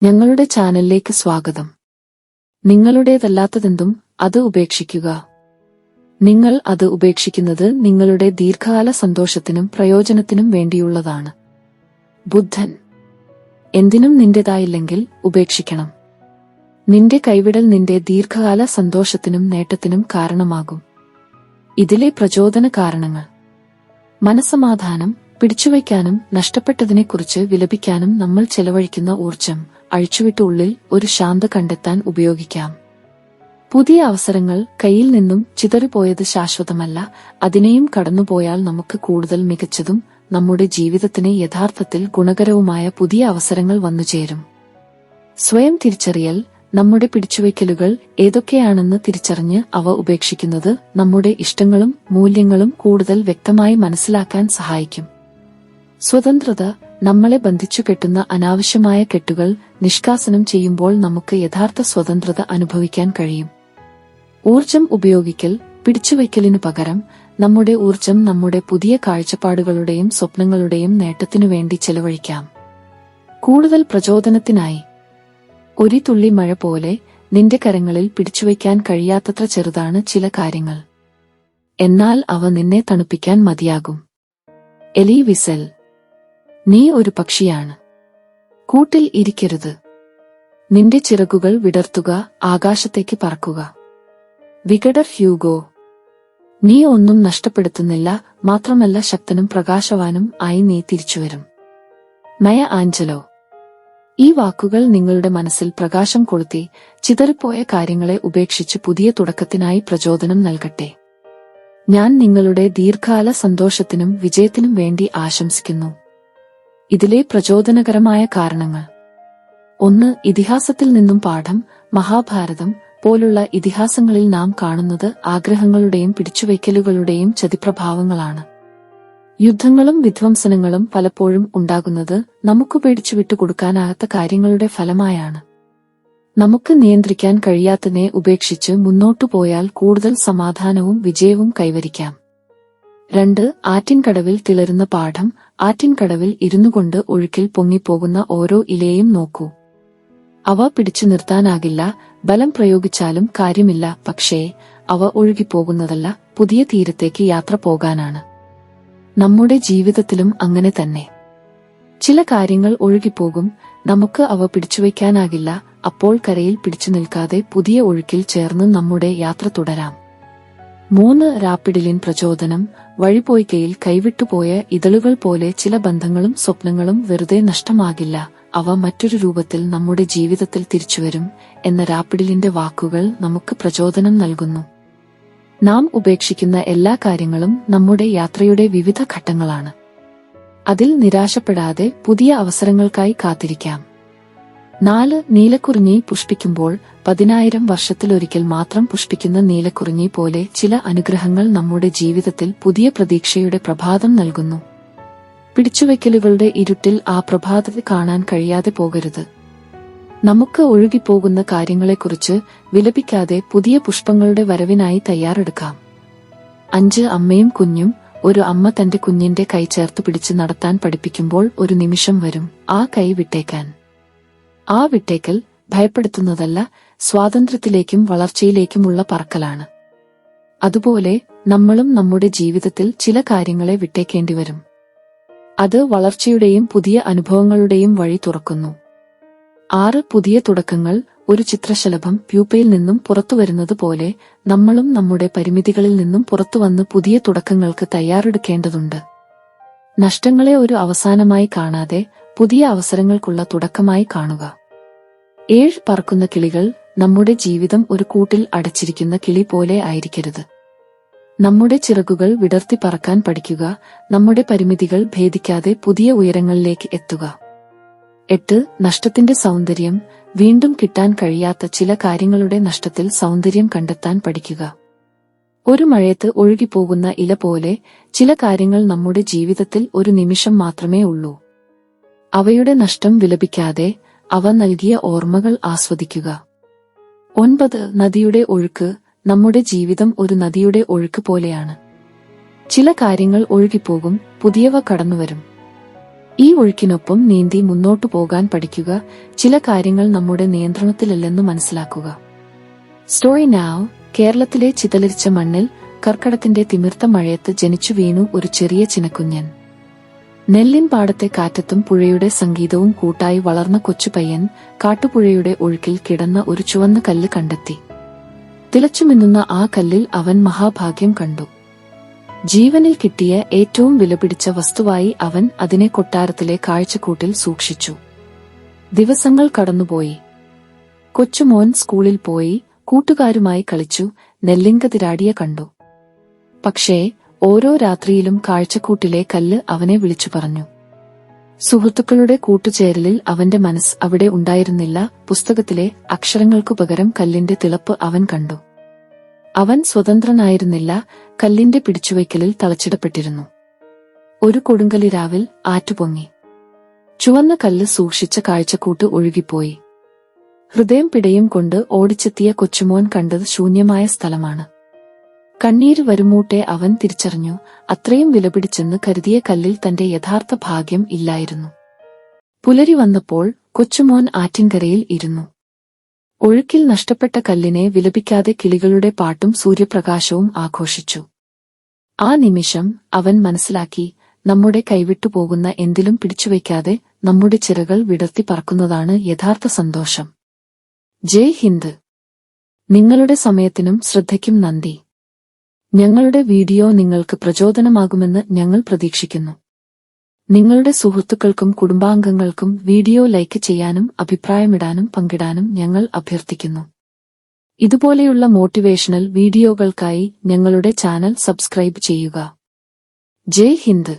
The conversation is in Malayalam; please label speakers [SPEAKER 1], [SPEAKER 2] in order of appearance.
[SPEAKER 1] ഞങ്ങളുടെ ചാനലിലേക്ക് സ്വാഗതം. നിങ്ങളുടേതല്ലാത്തതെന്തും അത് ഉപേക്ഷിക്കുക. നിങ്ങൾ അത് ഉപേക്ഷിക്കുന്നത് നിങ്ങളുടെ ദീർഘകാല സന്തോഷത്തിനും പ്രയോജനത്തിനും വേണ്ടിയുള്ളതാണ്. ബുദ്ധൻ. എന്തിനും നിന്റേതായില്ലെങ്കിൽ ഉപേക്ഷിക്കണം. നിന്റെ കൈവിടൽ നിന്റെ ദീർഘകാല സന്തോഷത്തിനും നേട്ടത്തിനും കാരണമാകും. ഇതിലെ പ്രചോദന കാരണങ്ങൾ: മനസ്സമാധാനം, പിടിച്ചുവയ്ക്കാനും നഷ്ടപ്പെട്ടതിനെക്കുറിച്ച് വിലപിക്കാനും നമ്മൾ ചെലവഴിക്കുന്ന ഊർജം അഴിച്ചുവിട്ട് ഉള്ളിൽ ഒരു ശാന്ത കണ്ടെത്താൻ ഉപയോഗിക്കാം. പുതിയ അവസരങ്ങൾ കയ്യിൽ നിന്നും ചിതറിപ്പോയത് ശാശ്വതമല്ല, അതിനെയും കടന്നുപോയാൽ നമുക്ക് കൂടുതൽ മികച്ചതും നമ്മുടെ ജീവിതത്തിന് യഥാർത്ഥത്തിൽ ഗുണകരവുമായ പുതിയ അവസരങ്ങൾ വന്നുചേരും. സ്വയം തിരിച്ചറിയൽ: നമ്മുടെ പിടിച്ചുവയ്ക്കലുകൾ ഏതൊക്കെയാണെന്ന് തിരിച്ചറിഞ്ഞ് അവ ഉപേക്ഷിക്കുന്നത് നമ്മുടെ ഇഷ്ടങ്ങളും മൂല്യങ്ങളും കൂടുതൽ വ്യക്തമായി മനസ്സിലാക്കാൻ സഹായിക്കും. സ്വതന്ത്രത: നമ്മളെ ബന്ധിച്ചുകെട്ടുന്ന അനാവശ്യമായ കെട്ടുകൾ നിഷ്കാസനം ചെയ്യുമ്പോൾ നമുക്ക് യഥാർത്ഥ സ്വതന്ത്രത അനുഭവിക്കാൻ കഴിയും. ഊർജം ഉപയോഗിക്കൽ: പിടിച്ചുവയ്ക്കലിനു പകരം നമ്മുടെ ഊർജം നമ്മുടെ പുതിയ കാഴ്ചപ്പാടുകളുടെയും സ്വപ്നങ്ങളുടെയും നേട്ടത്തിനുവേണ്ടി ചെലവഴിക്കാം. കൂടുതൽ പ്രചോദനത്തിനായി: ഒരു തുള്ളി മഴ പോലെ നിന്റെ കരങ്ങളിൽ പിടിച്ചുവയ്ക്കാൻ കഴിയാത്തത്ര ചെറുതാണ് ചില കാര്യങ്ങൾ, എന്നാൽ അവ നിന്നെ തണുപ്പിക്കാൻ മതിയാകും. എലി വിസൽ: നീ ഒരു പക്ഷിയാണ്, കൂട്ടിൽ ഇരിക്കരുത്. നിന്റെ ചിറകുകൾ വിടർത്തുക, ആകാശത്തേക്ക് പറക്കുക. വികടർ ഹ്യൂഗോ: നീ ഒന്നും നഷ്ടപ്പെടുത്തുന്നില്ല, മാത്രമല്ല ശക്തനും പ്രകാശവാനും ആയി നീ തിരിച്ചുവരും. മയ ആഞ്ചലോ: ഈ വാക്കുകൾ നിങ്ങളുടെ മനസ്സിൽ പ്രകാശം കൊളുത്തി ചിതറിപ്പോയ കാര്യങ്ങളെ ഉപേക്ഷിച്ച് പുതിയ തുടക്കത്തിനായി പ്രചോദനം നൽകട്ടെ. ഞാൻ നിങ്ങളുടെ ദീർഘകാല സന്തോഷത്തിനും വിജയത്തിനും വേണ്ടി ആശംസിക്കുന്നു. ഇതിലെ പ്രചോദനകരമായ കാരണങ്ങൾ: 1. ഇതിഹാസത്തിൽ നിന്നും പാഠം. മഹാഭാരതം പോലുള്ള ഇതിഹാസങ്ങളിൽ നാം കാണുന്നത് ആഗ്രഹങ്ങളുടെയും പിടിച്ചുവയ്ക്കലുകളുടെയും ചതിപ്രഭാവങ്ങളാണ്. യുദ്ധങ്ങളും വിധ്വംസനങ്ങളും പലപ്പോഴും ഉണ്ടാകുന്നത് നമുക്ക് പേടിച്ചു വിട്ടുകൊടുക്കാനാകാത്ത കാര്യങ്ങളുടെ ഫലമായാണ്. നമുക്ക് നിയന്ത്രിക്കാൻ കഴിയാത്തതിനെ ഉപേക്ഷിച്ച് മുന്നോട്ടുപോയാൽ കൂടുതൽ സമാധാനവും വിജയവും കൈവരിക്കാം. 2. ആറ്റിൻകടവിൽ തിളരുന്ന പാഠം. ആറ്റിൻകടവിൽ ഇരുന്നുകൊണ്ട് ഒഴുക്കിൽ പൊങ്ങിപ്പോകുന്ന ഓരോ ഇലയെയും നോക്കൂ. അവ പിടിച്ചു നിർത്താനാകില്ല, ബലം പ്രയോഗിച്ചാലും കാര്യമില്ല, പക്ഷേ അവ ഒഴുകിപ്പോകുന്നതല്ല, പുതിയ തീരത്തേക്ക് യാത്ര പോകാനാണ്. നമ്മുടെ ജീവിതത്തിലും അങ്ങനെ തന്നെ. ചില കാര്യങ്ങൾ ഒഴുകിപ്പോകും, നമുക്ക് അവ പിടിച്ചുവയ്ക്കാനാകില്ല, അപ്പോൾ കരയിൽ പിടിച്ചു നിൽക്കാതെ പുതിയ ഒഴുക്കിൽ ചേർന്ന് നമ്മുടെ യാത്ര തുടരാം. 3. റാപ്പിഡിലിൻ പ്രചോദനം. വഴിപോയ്ക്കയിൽ കൈവിട്ടുപോയ ഇതളുകൾ പോലെ ചില ബന്ധങ്ങളും സ്വപ്നങ്ങളും വെറുതെ നഷ്ടമാകില്ല, അവ മറ്റൊരു രൂപത്തിൽ നമ്മുടെ ജീവിതത്തിൽ തിരിച്ചുവരും എന്ന റാപ്പിഡിലിന്റെ വാക്കുകൾ നമുക്ക് പ്രചോദനം നൽകുന്നു. നാം ഉപേക്ഷിക്കുന്ന എല്ലാ കാര്യങ്ങളും നമ്മുടെ യാത്രയുടെ വിവിധ ഘട്ടങ്ങളാണ്. അതിൽ നിരാശപ്പെടാതെ പുതിയ അവസരങ്ങൾക്കായി കാത്തിരിക്കാം. 4. നീലക്കുറിഞ്ഞി പുഷ്പിക്കുമ്പോൾ 10,000 വർഷത്തിലൊരിക്കൽ മാത്രം പുഷ്പിക്കുന്ന നീലക്കുറിഞ്ഞി പോലെ ചില അനുഗ്രഹങ്ങൾ നമ്മുടെ ജീവിതത്തിൽ പുതിയ പ്രതീക്ഷയുടെ പ്രഭാതം നൽകുന്നു. പിടിച്ചുവയ്ക്കലുകളുടെ ഇരുട്ടിൽ ആ പ്രഭാതത്തെ കാണാൻ കഴിയാതെ പോകരുത്. നമുക്ക് ഒഴുകിപ്പോകുന്ന കാര്യങ്ങളെക്കുറിച്ച് വിലപിക്കാതെ പുതിയ പുഷ്പങ്ങളുടെ വരവിനായി തയ്യാറെടുക്കാം. 5. അമ്മയും കുഞ്ഞും. ഒരു അമ്മ തന്റെ കുഞ്ഞിന്റെ കൈ ചേർത്ത് പിടിച്ച് നടത്താൻ പഠിപ്പിക്കുമ്പോൾ ഒരു നിമിഷം വരും ആ കൈ വിട്ടേക്കാൻ. ആ വിട്ടേക്കൽ ഭയപ്പെടുത്തുന്നതല്ല, സ്വാതന്ത്ര്യത്തിലേക്കും വളർച്ചയിലേക്കുമുള്ള പറക്കലാണ്. അതുപോലെ നമ്മളും നമ്മുടെ ജീവിതത്തിൽ ചില കാര്യങ്ങളെ വിട്ടേക്കേണ്ടിവരും. അത് വളർച്ചയുടെയും പുതിയ അനുഭവങ്ങളുടെയും വഴി തുറക്കുന്നു. 6. പുതിയ തുടക്കങ്ങൾ. ഒരു ചിത്രശലഭം പ്യൂപ്പയിൽ നിന്നും പുറത്തുവരുന്നത് പോലെ നമ്മളും നമ്മുടെ പരിമിതികളിൽ നിന്നും പുറത്തുവന്ന് പുതിയ തുടക്കങ്ങൾക്ക് തയ്യാറെടുക്കേണ്ടതുണ്ട്. നഷ്ടങ്ങളെ ഒരു അവസാനമായി കാണാതെ പുതിയ അവസരങ്ങൾക്കുള്ള തുടക്കമായി കാണുക. 7. പറക്കുന്ന കിളികൾ. നമ്മുടെ ജീവിതം ഒരു കൂട്ടിൽ അടച്ചിരിക്കുന്ന കിളി പോലെ ആയിരിക്കരുത്. നമ്മുടെ ചിറകുകൾ വിടർത്തി പറക്കാൻ പഠിക്കുക, നമ്മുടെ പരിമിതികൾ ഭേദിക്കാതെ പുതിയ ഉയരങ്ങളിലേക്ക് എത്തുക. 8. നഷ്ടത്തിന്റെ സൗന്ദര്യം. വീണ്ടും കിട്ടാൻ കഴിയാത്ത ചില കാര്യങ്ങളുടെ നഷ്ടത്തിൽ സൗന്ദര്യം കണ്ടെത്താൻ പഠിക്കുക. ഒരു മഴയത്ത് ഒഴുകിപ്പോകുന്ന ഇല പോലെ ചില കാര്യങ്ങൾ നമ്മുടെ ജീവിതത്തിൽ ഒരു നിമിഷം മാത്രമേ ഉള്ളൂ. അവയുടെ നഷ്ടം വിലപിക്കാതെ അവ നൽകിയ ഓർമ്മകൾ ആസ്വദിക്കുക. 9. നദിയുടെ ഒഴുക്ക്. നമ്മുടെ ജീവിതം ഒരു നദിയുടെ ഒഴുക്ക് പോലെയാണ്. ചില കാര്യങ്ങൾ ഒഴുകിപ്പോകും, പുതിയവ കടന്നുവരും. ഈ ഒഴുക്കിനൊപ്പം നീന്തി മുന്നോട്ടു പോകാൻ പഠിക്കുക. ചില കാര്യങ്ങൾ നമ്മുടെ നിയന്ത്രണത്തിലല്ലെന്ന് മനസ്സിലാക്കുക. Story now. കേരളത്തിലെ ചിതലരിച്ച മണ്ണിൽ കർക്കടത്തിന്റെ തിമിർത്ത മഴയത്ത് ജനിച്ചു വീണു ഒരു ചെറിയ ചിനക്കുഞ്ഞൻ. നെല്ലിൻ പാടത്തെ കാറ്റത്തും പുഴയുടെ സംഗീതവും കൂട്ടായി വളർന്ന കൊച്ചുപയ്യൻ കാട്ടുപുഴയുടെ ഒഴുക്കിൽ കിടന്ന ഒരു ചുവന്ന കല്ല് കണ്ടെത്തി. തിളച്ചുമിന്നുന്ന ആ കല്ലിൽ അവൻ മഹാഭാഗ്യം കണ്ടു. ജീവനിൽ കിട്ടിയ ഏറ്റവും വിലപിടിച്ച വസ്തുവായി അവൻ അതിനെ കൊട്ടാരത്തിലെ കാഴ്ചക്കൂട്ടിൽ സൂക്ഷിച്ചു. ദിവസങ്ങൾ കടന്നുപോയി. കൊച്ചുമോൻ സ്കൂളിൽ പോയി, കൂട്ടുകാരുമായി കളിച്ചു, നെല്ലിങ്കതിരാടിയ കണ്ടു. പക്ഷേ ഓരോ രാത്രിയിലും കാഴ്ചക്കൂട്ടിലെ കല്ല് അവനെ വിളിച്ചു പറഞ്ഞു. സുഹൃത്തുക്കളുടെ കൂട്ടുചേരലിൽ അവന്റെ മനസ്സ് അവിടെ ഉണ്ടായിരുന്നില്ല. പുസ്തകത്തിലെ അക്ഷരങ്ങൾക്കു പകരം കല്ലിന്റെ തിളപ്പ് അവൻ കണ്ടു. അവൻ സ്വതന്ത്രനായിരുന്നില്ല, കല്ലിന്റെ പിടിച്ചുവയ്ക്കലിൽ തളച്ചിടപ്പെട്ടിരുന്നു. ഒരു കൊടുങ്കലിരാവിൽ ആറ്റുപൊങ്ങി. ചുവന്ന കല്ല് സൂക്ഷിച്ച കാഴ്ചക്കൂട്ട് ഒഴുകിപ്പോയി. ഹൃദയം പിടയും കൊണ്ട് ഓടിച്ചെത്തിയ കൊച്ചുമോൻ കണ്ടത് ശൂന്യമായ സ്ഥലമാണ്. കണ്ണീര് വരുമൂട്ടെ അവൻ തിരിച്ചറിഞ്ഞു, അത്രയും വിലപിടിച്ചെന്ന് കരുതിയ കല്ലിൽ തന്റെ യഥാർത്ഥ ഭാഗ്യം ഇല്ലായിരുന്നു. പുലരി വന്നപ്പോൾ കൊച്ചുമോൻ ആറ്റിൻകരയിൽ ഇരുന്നു. ഒഴുക്കിൽ നഷ്ടപ്പെട്ട കല്ലിനെ വിലപിക്കാതെ കിളികളുടെ പാട്ടും സൂര്യപ്രകാശവും ആഘോഷിച്ചു. ആ നിമിഷം അവൻ മനസ്സിലാക്കി, നമ്മുടെ കൈവിട്ടുപോകുന്ന എന്തിലും പിടിച്ചുവയ്ക്കാതെ നമ്മുടെ ചിറകൾ വിടർത്തി പറക്കുന്നതാണ് യഥാർത്ഥ സന്തോഷം. ജയ് ഹിന്ദ്. നിങ്ങളുടെ സമയത്തിനും ശ്രദ്ധയ്ക്കും നന്ദി. ഞങ്ങളുടെ വീഡിയോ നിങ്ങൾക്ക് പ്രചോദനമാകുമെന്ന് ഞങ്ങൾ പ്രതീക്ഷിക്കുന്നു. നിങ്ങളുടെ സുഹൃത്തുക്കൾക്കും കുടുംബാംഗങ്ങൾക്കും വീഡിയോ ലൈക്ക് ചെയ്യാനും അഭിപ്രായമിടാനും പങ്കിടാനും ഞങ്ങൾ അഭ്യർത്ഥിക്കുന്നു. ഇതുപോലെയുള്ള മോട്ടിവേഷണൽ വീഡിയോകൾക്കായി ഞങ്ങളുടെ ചാനൽ സബ്സ്ക്രൈബ് ചെയ്യുക. ജയ് ഹിന്ദ്.